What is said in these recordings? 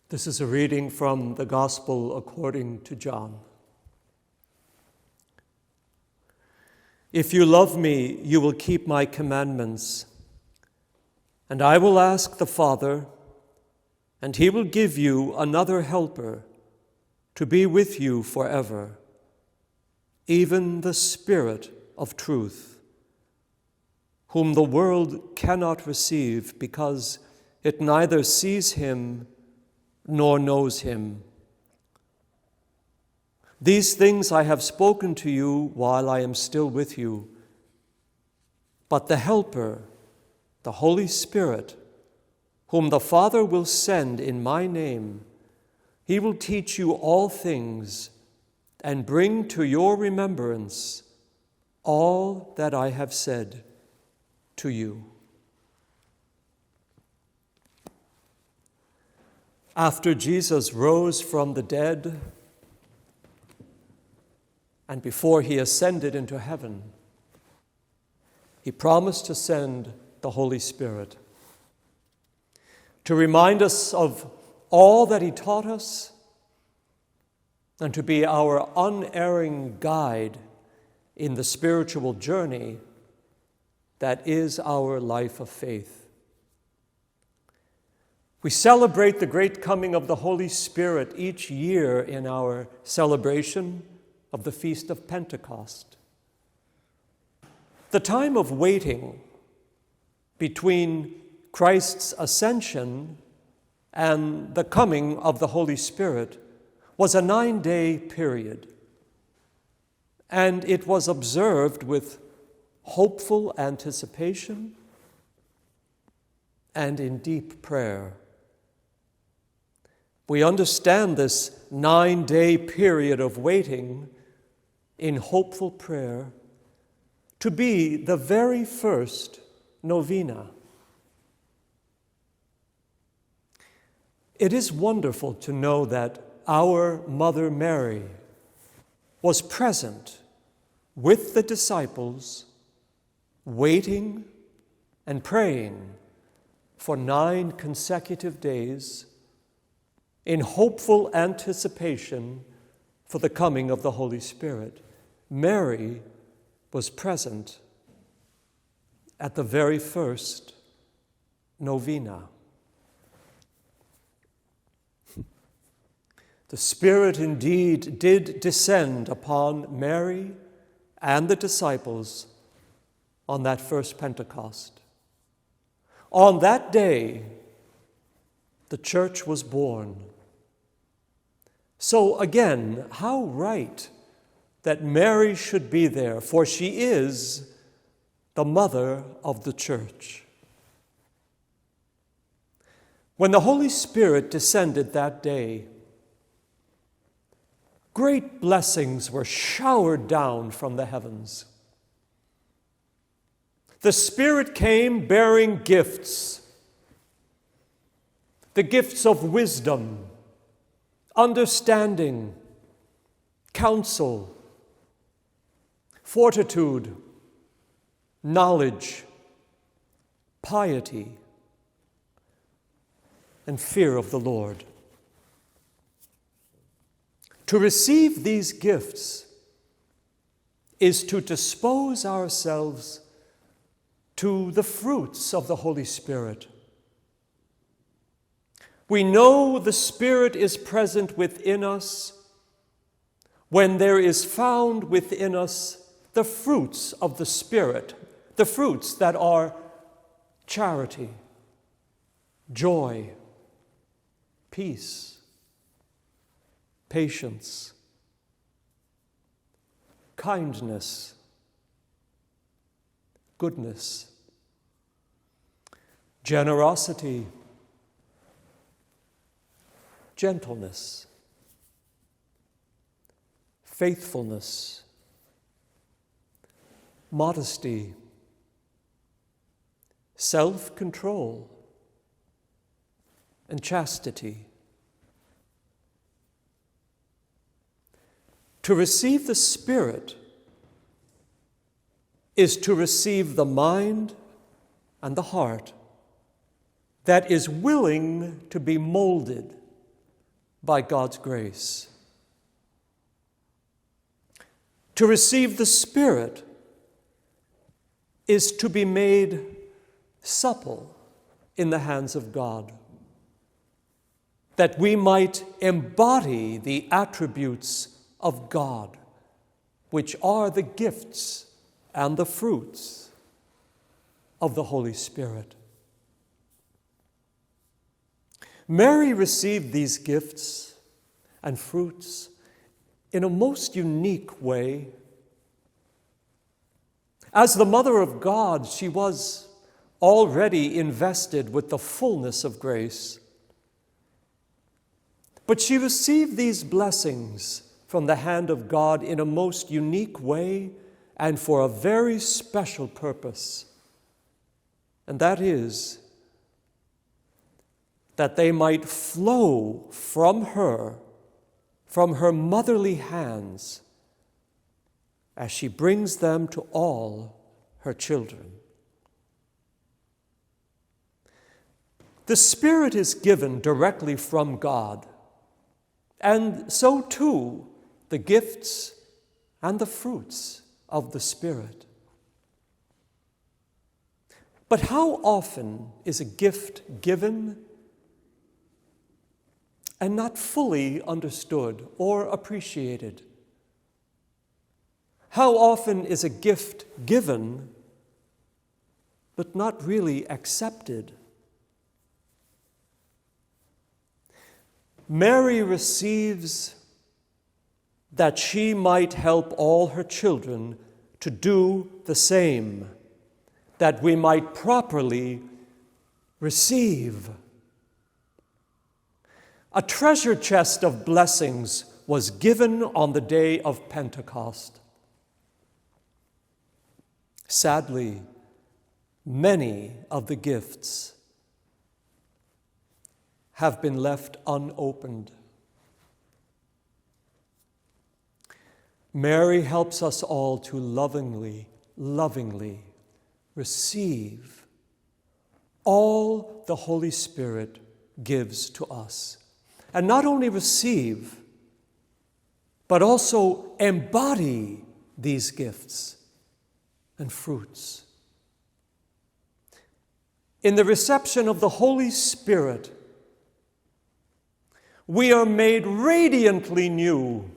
This is a reading from the Gospel according to John. If you love me, you will keep my commandments, and I will ask the Father, and he will give you another helper to be with you forever, even the Spirit of truth, whom the world cannot receive because it neither sees him nor knows him. These things I have spoken to you while I am still with you. But the Helper, the Holy Spirit, whom the Father will send in my name, he will teach you all things and bring to your remembrance all that I have said to you. After Jesus rose from the dead and before he ascended into heaven, he promised to send the Holy Spirit to remind us of all that he taught us and to be our unerring guide in the spiritual journey that is our life of faith. We celebrate the great coming of the Holy Spirit each year in our celebration of the Feast of Pentecost. The time of waiting between Christ's ascension and the coming of the Holy Spirit was a 9-day period, and it was observed with hopeful anticipation and in deep prayer. We understand this 9-day period of waiting in hopeful prayer to be the very first novena. It is wonderful to know that our Mother Mary was present with the disciples, waiting and praying for 9 consecutive days in hopeful anticipation for the coming of the Holy Spirit. Mary was present at the very first novena. The Spirit indeed did descend upon Mary and the disciples on that first Pentecost. On that day, the church was born. So again, how right that Mary should be there, for she is the mother of the church. When the Holy Spirit descended that day, great blessings were showered down from the heavens. The Spirit came bearing gifts, the gifts of wisdom, understanding, counsel, fortitude, knowledge, piety, and fear of the Lord. To receive these gifts is to dispose ourselves to the fruits of the Holy Spirit. We know the Spirit is present within us when there is found within us the fruits of the Spirit, the fruits that are charity, joy, peace, patience, kindness, goodness, generosity, gentleness, faithfulness, modesty, self-control, and chastity. To receive the Spirit is to receive the mind and the heart that is willing to be molded by God's grace. To receive the Spirit is to be made supple in the hands of God, that we might embody the attributes of God, which are the gifts and the fruits of the Holy Spirit. Mary received these gifts and fruits in a most unique way. As the Mother of God, she was already invested with the fullness of grace. But she received these blessings from the hand of God in a most unique way and for a very special purpose. And that is that they might flow from her motherly hands, as she brings them to all her children. The Spirit is given directly from God, and so too the gifts and the fruits of the Spirit. But how often is a gift given and not fully understood or appreciated? How often is a gift given but not really accepted? Mary receives that she might help all her children to do the same, that we might properly receive. A treasure chest of blessings was given on the day of Pentecost. Sadly, many of the gifts have been left unopened. Mary helps us all to lovingly receive all the Holy Spirit gives to us. And not only receive, but also embody these gifts and fruits. In the reception of the Holy Spirit, we are made radiantly new,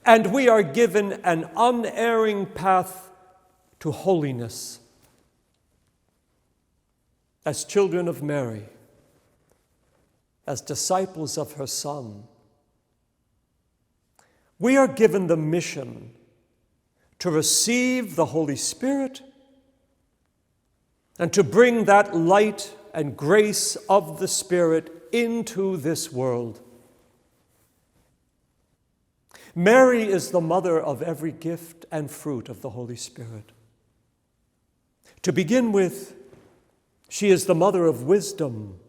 and we are given an unerring path to holiness. As children of Mary, as disciples of her Son, we are given the mission to receive the Holy Spirit and to bring that light and grace of the Spirit into this world. Mary is the mother of every gift and fruit of the Holy Spirit. To begin with, she is the mother of wisdom,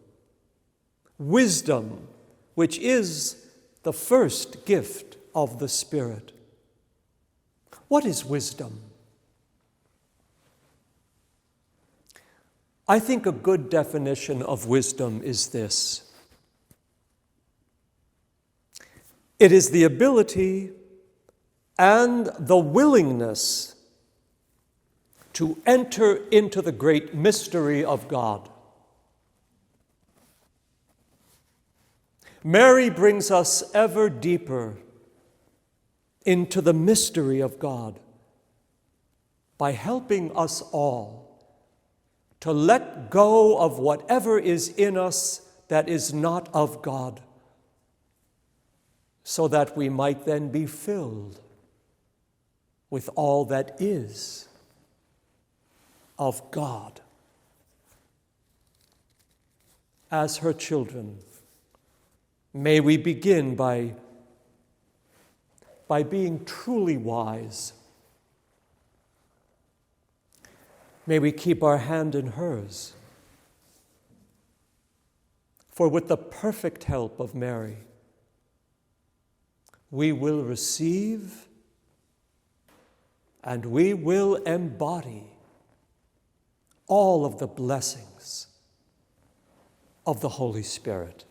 which is the first gift of the Spirit. What is wisdom? I think a good definition of wisdom is this: it is the ability and the willingness to enter into the great mystery of God. Mary brings us ever deeper into the mystery of God by helping us all to let go of whatever is in us that is not of God, so that we might then be filled with all that is of God. As her children, may we begin by being truly wise. May we keep our hand in hers. For with the perfect help of Mary, we will receive and we will embody all of the blessings of the Holy Spirit.